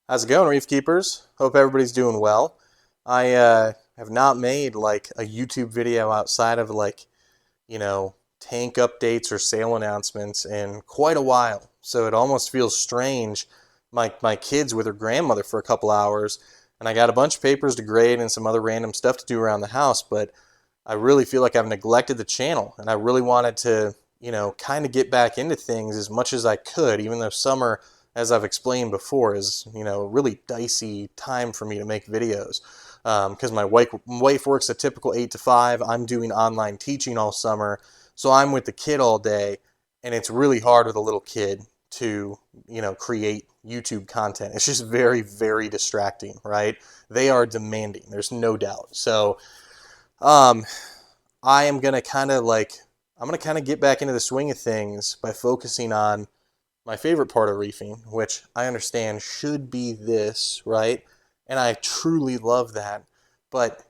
How's it going, Reef Keepers? Hope everybody's doing well. I have not made like a YouTube video outside of tank updates or sale announcements in quite a while. So it almost feels strange. My kid's with her grandmother for a couple hours, and I got a bunch of papers to grade and some other random stuff to do around the house, but I really feel like I've neglected the channel, and I really wanted to, kind of get back into things as much as I could, even though summer, as I've explained before, is, a really dicey time for me to make videos. Because my wife works a typical 8 to 5. I'm doing online teaching all summer, so I'm with the kid all day, and it's really hard with a little kid to, create YouTube content. It's just very, very distracting, right? They are demanding, there's no doubt. So, um, I am gonna kind of get back into the swing of things by focusing on my favorite part of reefing, which I understand should be this, right? And I truly love that. But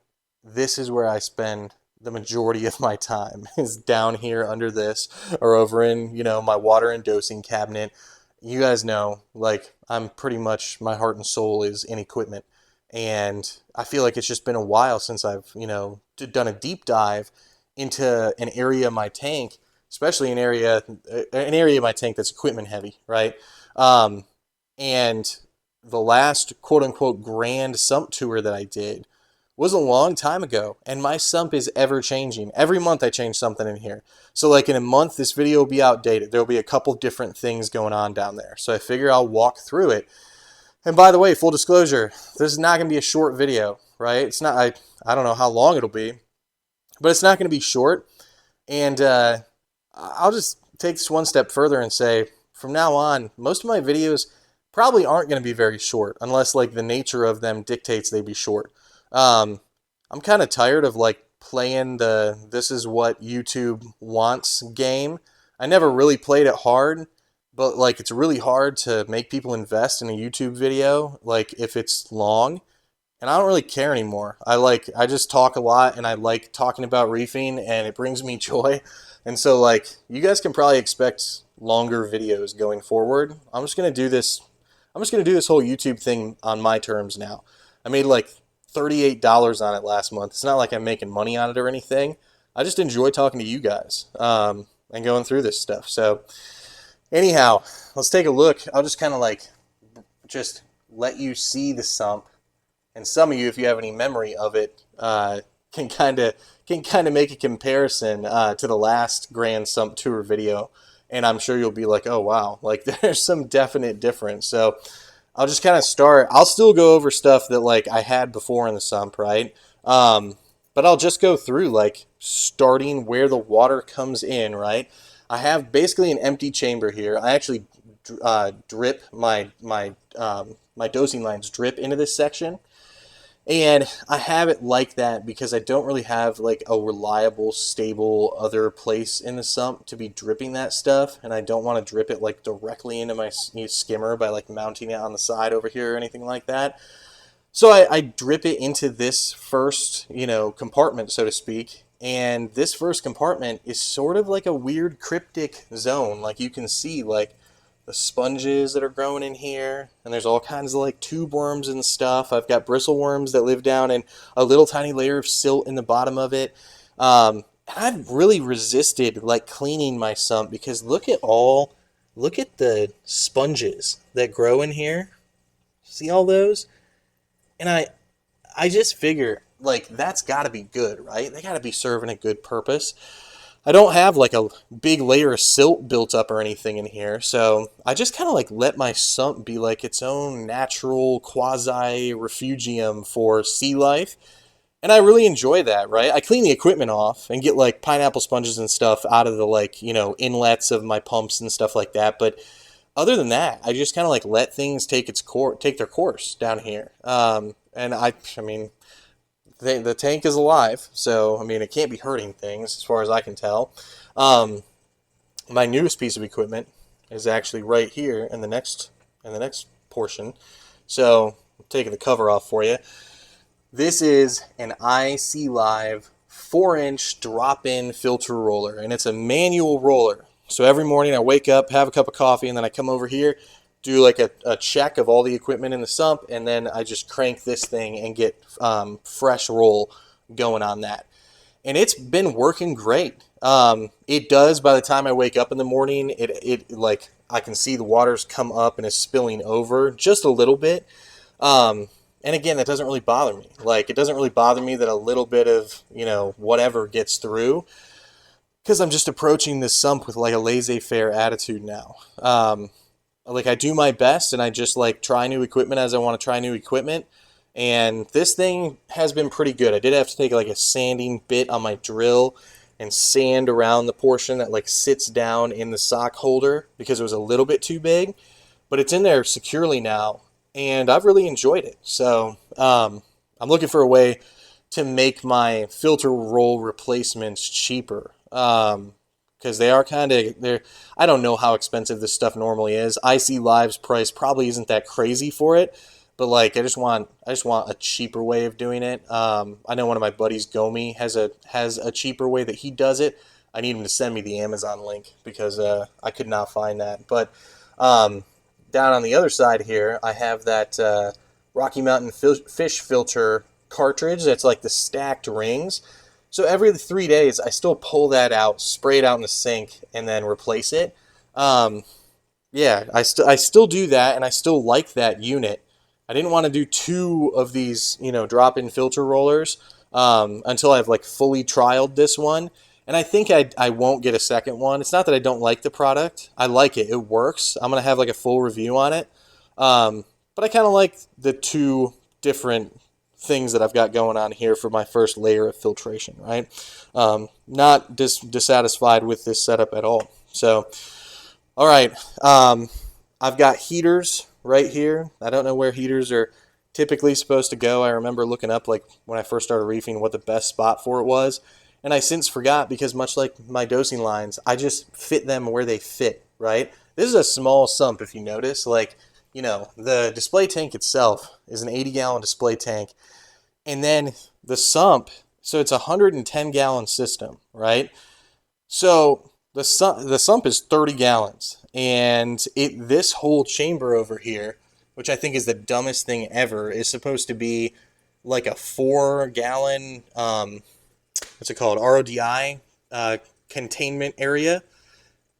this is where I spend the majority of my time is down here under this or over in, my water and dosing cabinet. You guys know, like, I'm pretty much, my heart and soul is in equipment. And I feel like it's just been a while since I've, done a deep dive into an area of my tank, especially an area of my tank that's equipment heavy, right? Um, and the last quote unquote grand sump tour that I did was a long time ago, and my sump is ever changing. Every month I change something in here. So like in a month, this video will be outdated. There'll be a couple different things going on down there. So I figure I'll walk through it. And by the way, full disclosure, this is not going to be a short video, right? It's not, I don't know how long it'll be, but it's not going to be short. And I'll just take this one step further and say, from now on, most of my videos probably aren't going to be very short, unless like the nature of them dictates they be short. I'm kind of tired of like playing the "this is what YouTube wants" game. I never really played it hard, but like it's really hard to make people invest in a YouTube video, like if it's long. And I don't really care anymore. I just talk a lot, and I like talking about reefing, and it brings me joy. And so like you guys can probably expect longer videos going forward. I'm just gonna do this whole YouTube thing on my terms now. I made like $38 on it last month. It's not like I'm making money on it or anything. I just enjoy talking to you guys, and going through this stuff. So anyhow, let's take a look. I'll just kind of like just let you see the sump, and some of you, if you have any memory of it, can kind of make a comparison to the last Grand Sump Tour video, and I'm sure you'll be like, oh wow, like there's some definite difference. So I'll just kind of start. I'll still go over stuff that like I had before in the sump, right? But I'll just go through like starting where the water comes in, right? I have basically an empty chamber here. I actually drip my dosing lines drip into this section. And I have it like that because I don't really have like a reliable, stable other place in the sump to be dripping that stuff. And I don't want to drip it like directly into my skimmer by like mounting it on the side over here or anything like that. So I drip it into this first, compartment, so to speak. And this first compartment is sort of like a weird cryptic zone. Like you can see like the sponges that are growing in here, and there's all kinds of like tube worms and stuff. I've got bristle worms that live down in a little tiny layer of silt in the bottom of it. And I've really resisted like cleaning my sump because look at the sponges that grow in here. See all those? And I just figure like that's got to be good, right? They got to be serving a good purpose. I don't have like a big layer of silt built up or anything in here, so I just kind of like let my sump be like its own natural quasi refugium for sea life. And I really enjoy that, right? I clean the equipment off and get like pineapple sponges and stuff out of the like, inlets of my pumps and stuff like that. But other than that, I just kind of like let things take their course down here. And I mean, the tank is alive, so I mean it can't be hurting things as far as I can tell. Um, my newest piece of equipment is actually right here in the next portion. So I'm taking the cover off for you. This is an IC Live 4-inch drop-in filter roller, and it's a manual roller. So every morning I wake up, have a cup of coffee, and then I come over here, do like a check of all the equipment in the sump, and then I just crank this thing and get fresh roll going on that. And it's been working great. It does, by the time I wake up in the morning, it like I can see the water's come up and is spilling over just a little bit. And again, that doesn't really bother me. Like, it doesn't really bother me that a little bit of, whatever gets through, because I'm just approaching this sump with like a laissez-faire attitude now. Like, I do my best, and I just like try new equipment as I want to try new equipment. And this thing has been pretty good. I did have to take like a sanding bit on my drill and sand around the portion that like sits down in the sock holder because it was a little bit too big, but it's in there securely now, and I've really enjoyed it. So I'm looking for a way to make my filter roll replacements cheaper, because they are I don't know how expensive this stuff normally is. IC Live's price probably isn't that crazy for it, but like I just want a cheaper way of doing it. I know one of my buddies, Gomi, has a cheaper way that he does it. I need him to send me the Amazon link because I could not find that. But down on the other side here, I have that Rocky Mountain fish filter cartridge that's like the stacked rings. So every 3 days, I still pull that out, spray it out in the sink, and then replace it. Yeah, I still do that, and I still like that unit. I didn't want to do 2 of these, drop-in filter rollers until I've like fully trialed this one. And I think I won't get a second one. It's not that I don't like the product. I like it. It works. I'm going to have like a full review on it. But I kind of like the 2 different things that I've got going on here for my first layer of filtration, right? Not dissatisfied with this setup at all. So, all right. I've got heaters right here. I don't know where heaters are typically supposed to go. I remember looking up, like, when I first started reefing, what the best spot for it was. And I since forgot, because much like my dosing lines, I just fit them where they fit, right? This is a small sump, if you notice. Like, the display tank itself is an 80-gallon display tank. And then the sump, so it's a 110-gallon system, right? So the sump is 30 gallons. And this whole chamber over here, which I think is the dumbest thing ever, is supposed to be like a 4-gallon, what's it called, RODI containment area.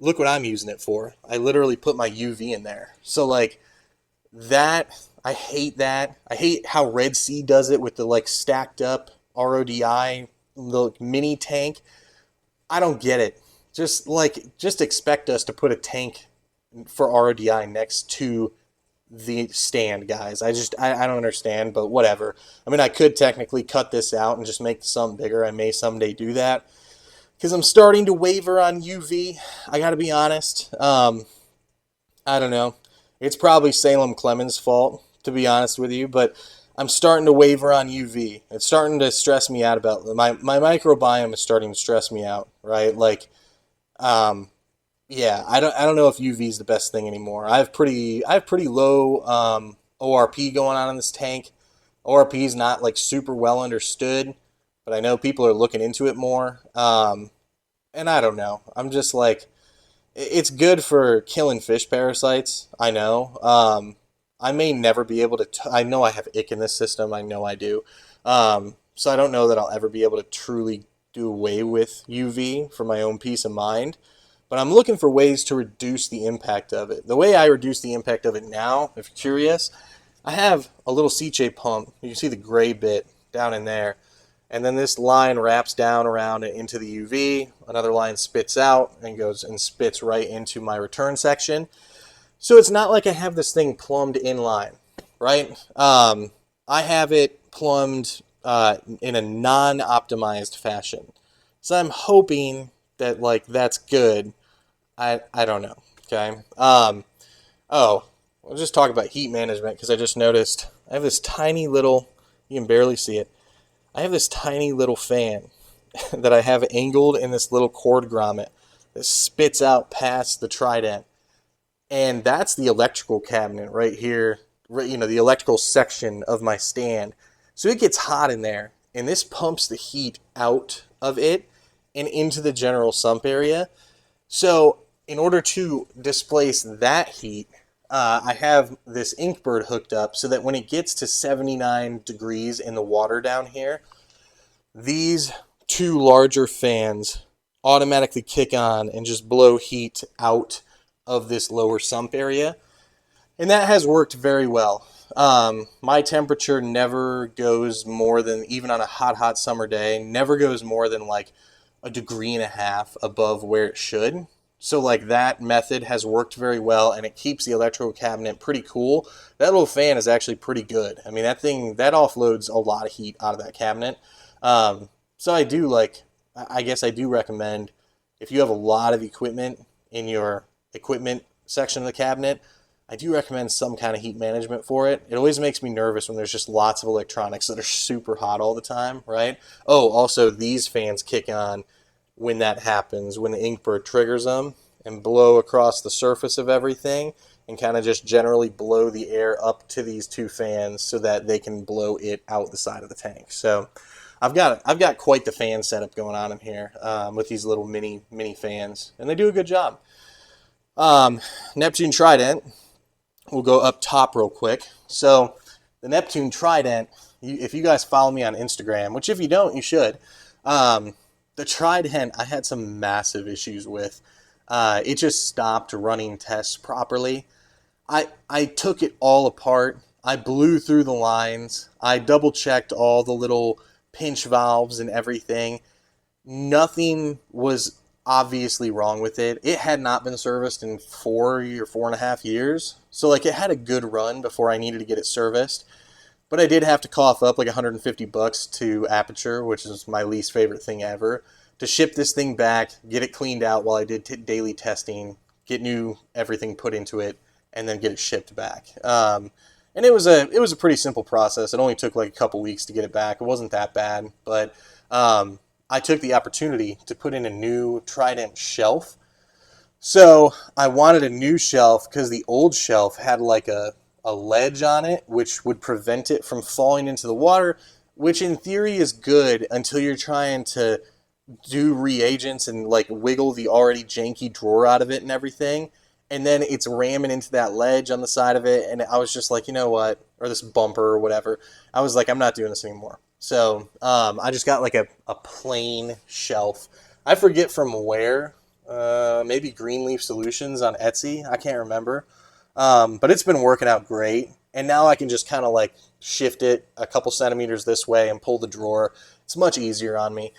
Look what I'm using it for. I literally put my UV in there. So like that, I hate that. I hate how Red Sea does it with the like stacked up RODI, the mini tank. I don't get it. Just expect us to put a tank for RODI next to the stand, guys. I don't understand, but whatever. I mean, I could technically cut this out and just make the sump bigger. I may someday do that, because I'm starting to waver on UV. I gotta be honest. I don't know. It's probably Salem Clemens' fault, to be honest with you, but I'm starting to waver on UV. It's starting to stress me out about my microbiome is starting to stress me out, right? Like, yeah, I don't know if UV is the best thing anymore. I have pretty low ORP going on in this tank. ORP is not like super well understood, but I know people are looking into it more. And I don't know. I'm just like, it's good for killing fish parasites. I know. I may never be able to. I know I have ick in this system. I know I do. So I don't know that I'll ever be able to truly do away with UV for my own peace of mind. But I'm looking for ways to reduce the impact of it. The way I reduce the impact of it now, if you're curious, I have a little Sicce pump. You can see the gray bit down in there. And then this line wraps down around it into the UV. Another line spits out and goes and spits right into my return section. So it's not like I have this thing plumbed in line, right? I have it plumbed in a non-optimized fashion. So I'm hoping that like that's good. I don't know. Okay. We'll just talk about heat management, because I just noticed I have this tiny little, you can barely see it. I have this tiny little fan that I have angled in this little cord grommet that spits out past the Trident. And that's the electrical cabinet right here, the electrical section of my stand. So it gets hot in there, and this pumps the heat out of it and into the general sump area. So in order to displace that heat, I have this Inkbird hooked up so that when it gets to 79 degrees in the water down here, these two larger fans automatically kick on and just blow heat out of this lower sump area. And that has worked very well. My temperature never goes more than, even on a hot summer day, never goes more than like a degree and a half above where it should. So like that method has worked very well, and it keeps the electrical cabinet pretty cool. That little fan is actually pretty good. I mean, that thing, that offloads a lot of heat out of that cabinet. So I do like, I guess I do recommend, if you have a lot of equipment in your equipment section of the cabinet, I do recommend some kind of heat management for it. It always makes me nervous when there's just lots of electronics that are super hot all the time, right? Oh, also these fans kick on when that happens, when the Inkbird triggers them and blow across the surface of everything and kind of just generally blow the air up to these two fans so that they can blow it out the side of the tank. So I've got quite the fan setup going on in here with these little mini fans, and they do a good job. Neptune Trident. We'll go up top real quick. So the Neptune Trident, if you guys follow me on Instagram, which if you don't, you should, the Trident I had some massive issues with. It just stopped running tests properly. I took it all apart. I blew through the lines. I double checked all the little pinch valves and everything. Nothing was obviously wrong with it. It had not been serviced in 4.5 years. So like it had a good run before I needed to get it serviced. But I did have to cough up like $150 to Aperture, which is my least favorite thing ever, to ship this thing back, get it cleaned out while I did daily testing, get new everything put into it, and then get it shipped back. And it was a pretty simple process. It only took like a couple weeks to get it back. It wasn't that bad, but I took the opportunity to put in a new Trident shelf. So I wanted a new shelf because the old shelf had like a ledge on it, which would prevent it from falling into the water, which in theory is good until you're trying to do reagents and like wiggle the already janky drawer out of it and everything. And then it's ramming into that ledge on the side of it. And I was just like, you know what? Or this bumper or whatever. I was like, I'm not doing this anymore. So I just got like a plain shelf. I forget from where. Maybe Greenleaf Solutions on Etsy. I can't remember. But it's been working out great. And now I can just kind of like shift it a couple centimeters this way and pull the drawer. It's much easier on me.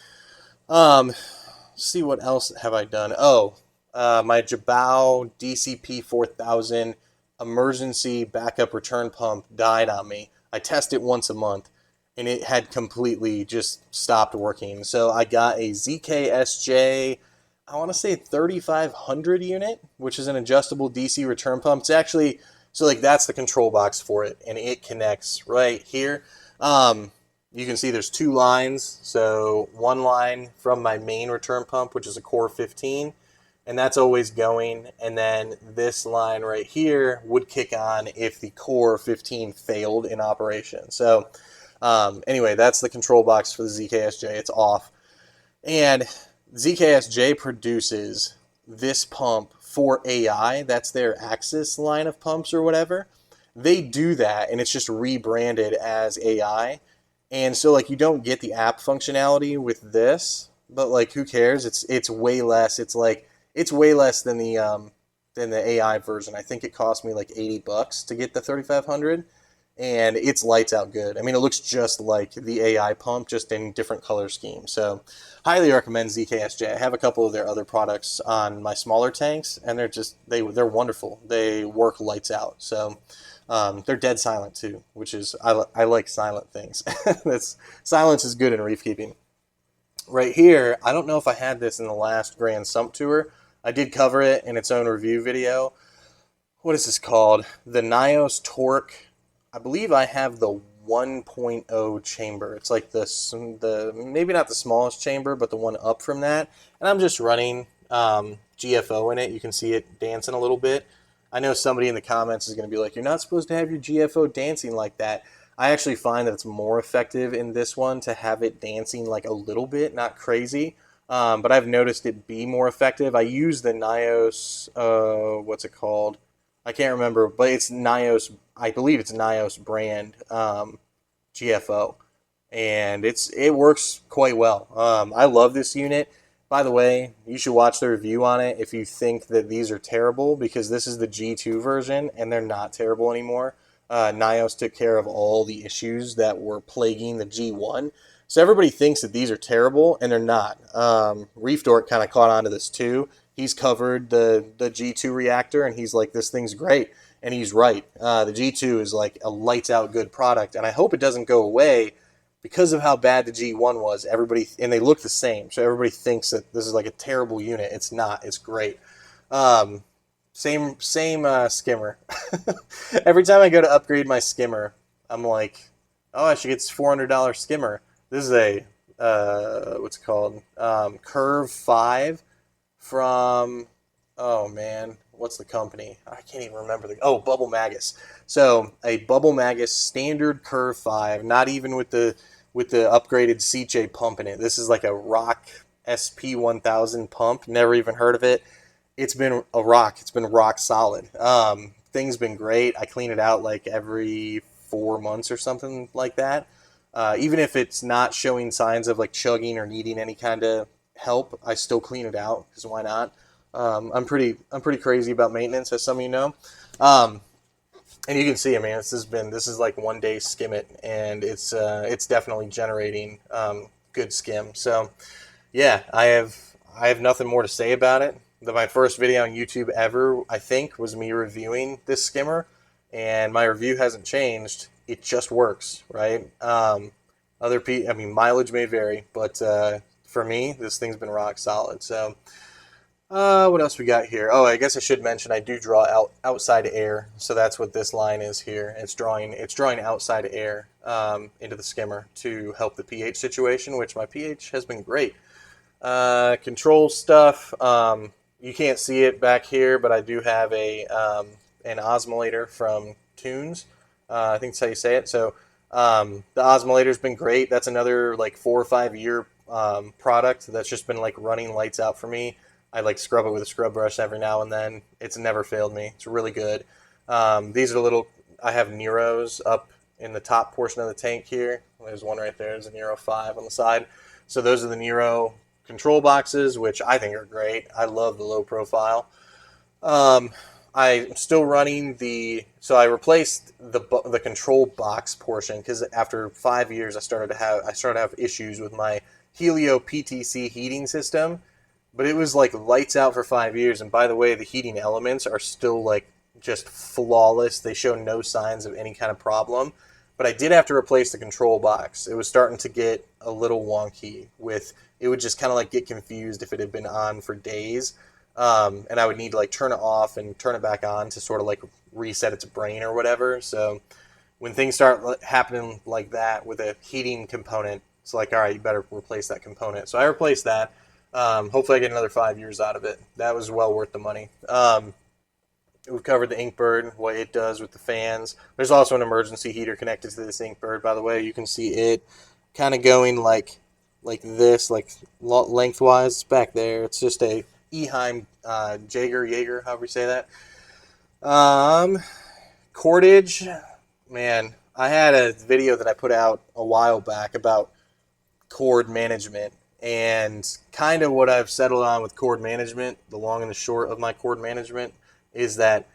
See what else have I done. Oh, my Jabao DCP 4000 emergency backup return pump died on me. I test it once a month, and it had completely just stopped working. So I got a ZKSJ, I want to say 3500 unit, which is an adjustable DC return pump. It's actually, so like that's the control box for it, and it connects right here. You can see there's two lines. So one line from my main return pump, which is a Core 15, and that's always going. And then this line right here would kick on if the Core 15 failed in operation. So anyway, that's the control box for the ZKSJ. It's off. And ZKSJ produces this pump for AI. That's their Axis line of pumps or whatever. They do that, and it's just rebranded as AI. And so like you don't get the app functionality with this, but like who cares? It's way less. It's way less than the AI version. I think it cost me like $80 to get the 3500, and it's lights out good. I mean, it looks just like the AI pump, just in different color scheme. So highly recommend ZKSJ. I have a couple of their other products on my smaller tanks, and they're wonderful. They work lights out. So they're dead silent too, which is, I like silent things. Silence is good in reef keeping. Right here, I don't know if I had this in the last Grand Sump tour. I did cover it in its own review video. What is this called? The Nios Torque. I believe I have the 1.0 chamber. It's like the maybe not the smallest chamber, but the one up from that. And I'm just running GFO in it. You can see it dancing a little bit. I know somebody in the comments is going to be like, you're not supposed to have your GFO dancing like that. I actually find that it's more effective in this one to have it dancing like a little bit, not crazy. But I've noticed it be more effective. I use the Nios, what's it called? I can't remember, but it's Nios. I believe it's Nios brand GFO, and it works quite well. I love this unit. By the way, you should watch the review on it if you think that these are terrible, because this is the G2 version and they're not terrible anymore. Nios took care of all the issues that were plaguing the G1. So everybody thinks that these are terrible, and they're not. Reef Dork kind of caught on to this too. He's covered the G2 reactor, and he's like, this thing's great. And he's right. The G2 is like a lights out good product, and I hope it doesn't go away because of how bad the G1 was. Everybody, and they look the same, so everybody thinks that this is like a terrible unit. It's not. It's great. Same skimmer. Every time I go to upgrade my skimmer, I'm like, oh, I should get this $400 skimmer. This is a what's it called? Curve 5 from, oh man, what's the company? I can't even remember Bubble Magus. So a Bubble Magus standard Curve 5, not even with the upgraded CJ pump in it. This is like a Rock SP1000 pump. Never even heard of it. It's been a rock. It's been rock solid. Thing's been great. I clean it out like every 4 months or something like that. Even if it's not showing signs of like chugging or needing any kind of help, I still clean it out, because why not? I'm pretty crazy about maintenance, as some of you know. And you can see, I mean, this is like 1 day skim it, and it's definitely generating good skim. So yeah, I have nothing more to say about it. My first video on YouTube ever, I think, was me reviewing this skimmer, and my review hasn't changed. It just works, right? I mean, mileage may vary, but for me, this thing's been rock solid. So what else we got here? Oh, I guess I should mention I do draw outside air, so that's what this line is here. It's drawing outside air into the skimmer to help the pH situation, which my pH has been great. Control stuff. You can't see it back here, but I do have an osmolator from Tunes. I think that's how you say it. So the osmolator's been great. That's another like 4 or 5 year product that's just been like running lights out for me. I like scrub it with a scrub brush every now and then. It's never failed me. It's really good. These are I have Neros up in the top portion of the tank here. There's one right there. There's a Nero 5 on the side. So those are the Nero control boxes, which I think are great. I love the low profile. I'm still running so I replaced the control box portion, because after 5 years I started to have issues with my Helio PTC heating system, but it was like lights out for 5 years. And by the way, the heating elements are still like just flawless. They show no signs of any kind of problem. But I did have to replace the control box. It was starting to get a little wonky. It would just kind of like get confused if it had been on for days. And I would need to like turn it off and turn it back on to sort of like reset its brain or whatever. So when things start happening like that with a heating component, it's like, all right, you better replace that component. So I replaced that. Hopefully I get another 5 years out of it. That was well worth the money. We've covered the Inkbird, what it does with the fans. There's also an emergency heater connected to this Inkbird, by the way. You can see it kind of going like this, like lengthwise. It's back there. It's just a Eheim Jaeger, however you say that. Cordage, man, I had a video that I put out a while back about cord management, and kind of what I've settled on with cord management, the long and the short of my cord management, is that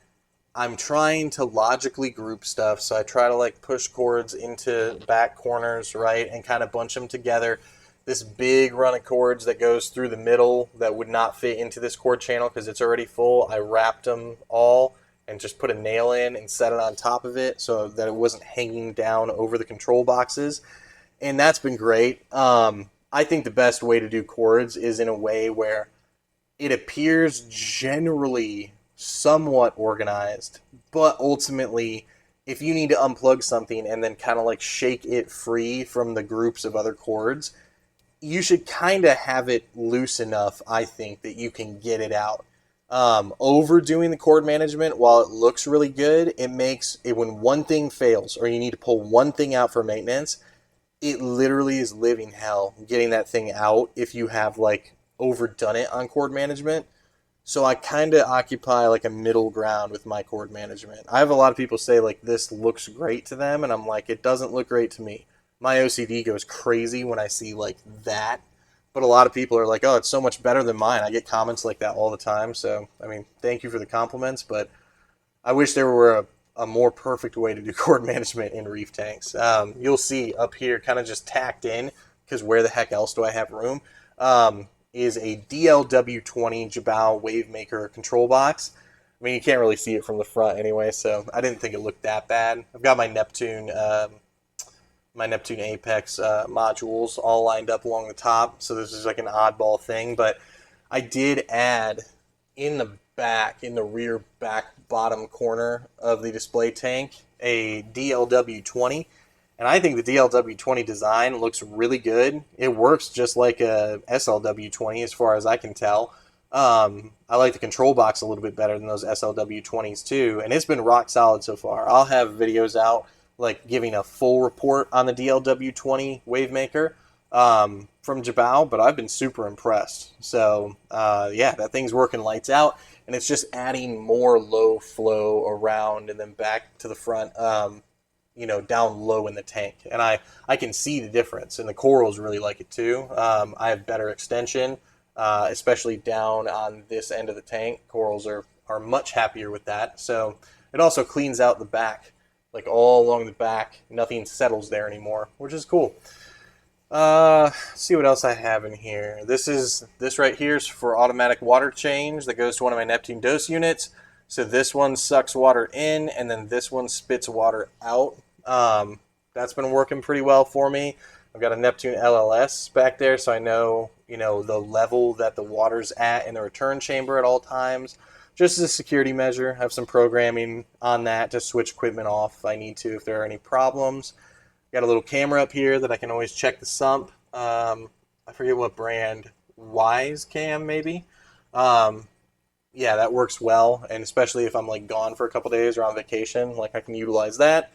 I'm trying to logically group stuff. So I try to like push cords into back corners, right, and kind of bunch them together. This big run of cords that goes through the middle that would not fit into this cord channel because it's already full, I wrapped them all and just put a nail in and set it on top of it so that it wasn't hanging down over the control boxes. And that's been great. I think the best way to do cords is in a way where it appears generally somewhat organized, but ultimately, if you need to unplug something and then kind of like shake it free from the groups of other cords, you should kind of have it loose enough, I think, that you can get it out. Overdoing the cord management, while it looks really good, it makes it, when one thing fails or you need to pull one thing out for maintenance, it literally is living hell getting that thing out if you have like overdone it on cord management. So I kind of occupy like a middle ground with my cord management. I have a lot of people say like this looks great to them, and I'm like, it doesn't look great to me. My OCD goes crazy when I see like that, but a lot of people are like, oh, it's so much better than mine. I get comments like that all the time. So I mean, thank you for the compliments, but I wish there were a more perfect way to do cord management in reef tanks. You'll see up here, kind of just tacked in, because where the heck else do I have room? Is a DLW20 Jabal Wavemaker control box. I mean, you can't really see it from the front anyway, so I didn't think it looked that bad. I've got my Neptune Apex modules all lined up along the top, so this is like an oddball thing, but I did add in the back, in the rear back bottom corner of the display tank, a DLW20, and I think the DLW20 design looks really good. It works just like a SLW20 as far as I can tell. I like the control box a little bit better than those SLW20s too, and it's been rock solid so far. I'll have videos out like giving a full report on the DLW20 Wavemaker from Jabal, but I've been super impressed. So yeah, that thing's working lights out, and it's just adding more low flow around and then back to the front, you know, down low in the tank. And I can see the difference, and the corals really like it too. I have better extension, especially down on this end of the tank. Corals are much happier with that. So it also cleans out the back, like all along the back. Nothing settles there anymore, which is cool. See what else I have in here. This right here is for automatic water change that goes to one of my Neptune dose units. So this one sucks water in, and then this one spits water out. That's been working pretty well for me. I've got a Neptune LLS back there, so I know, you know, the level that the water's at in the return chamber at all times. Just as a security measure, I have some programming on that to switch equipment off if I need to, if there are any problems. Got a little camera up here that I can always check the sump. I forget what brand, Wise Cam maybe. Yeah, that works well, and especially if I'm like gone for a couple days or on vacation, like I can utilize that.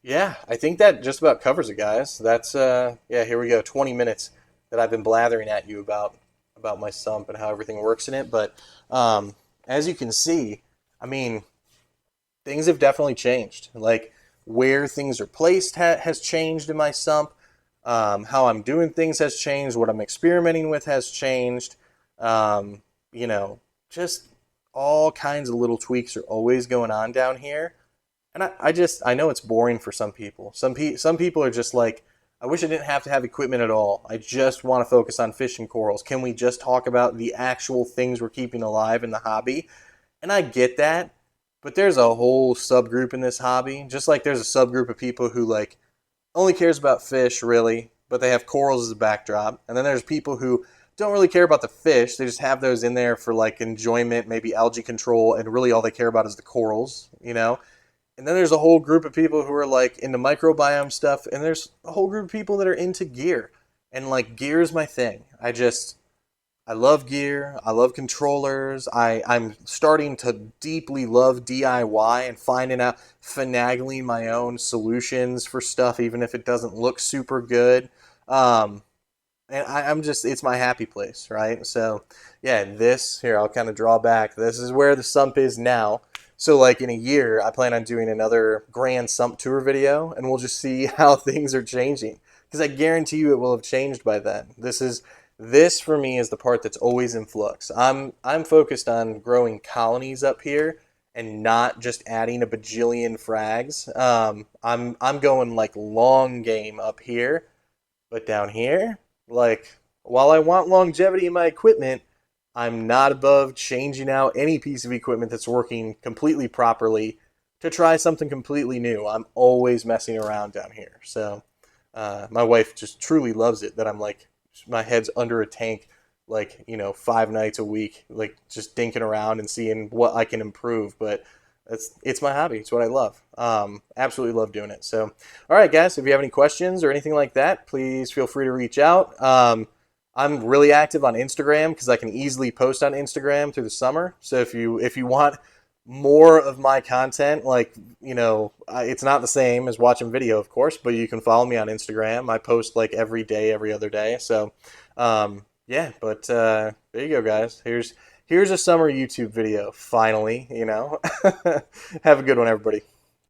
Yeah, I think that just about covers it, guys. That's yeah, here we go. 20 minutes that I've been blathering at you about my sump and how everything works in it. But as you can see, I mean, things have definitely changed. Like where things are placed has changed in my sump. How I'm doing things has changed. What I'm experimenting with has changed. You know, just all kinds of little tweaks are always going on down here. And I know it's boring for some people. Some people are just like, I wish I didn't have to have equipment at all. I just want to focus on fishing corals. Can we just talk about the actual things we're keeping alive in the hobby? And I get that, but there's a whole subgroup in this hobby. Just like there's a subgroup of people who like only cares about fish, really, but they have corals as a backdrop. And then there's people who don't really care about the fish. They just have those in there for like enjoyment, maybe algae control, and really all they care about is the corals, you know? And then there's a whole group of people who are like into microbiome stuff, and there's a whole group of people that are into gear. And like gear is my thing. I love gear. I love controllers. I'm starting to deeply love DIY and finding out, finagling my own solutions for stuff, even if it doesn't look super good. And I'm just, it's my happy place, right? So yeah, here, I'll kind of draw back. This is where the sump is now. So like in a year, I plan on doing another grand sump tour video, and we'll just see how things are changing. Because I guarantee you it will have changed by then. This for me is the part that's always in flux. I'm focused on growing colonies up here and not just adding a bajillion frags. I'm going like long game up here, but down here, like while I want longevity in my equipment, I'm not above changing out any piece of equipment that's working completely properly to try something completely new. I'm always messing around down here. So my wife just truly loves it that I'm like, my head's under a tank, like, you know, 5 nights a week, like just dinking around and seeing what I can improve. But it's my hobby. It's what I love. Absolutely love doing it. So, all right, guys, if you have any questions or anything like that, please feel free to reach out. I'm really active on Instagram because I can easily post on Instagram through the summer. So if you want more of my content, like, you know, it's not the same as watching video, of course, but you can follow me on Instagram. I post like every day, every other day. So Yeah, but there you go, guys. Here's a summer YouTube video. Finally, you know. Have a good one, everybody.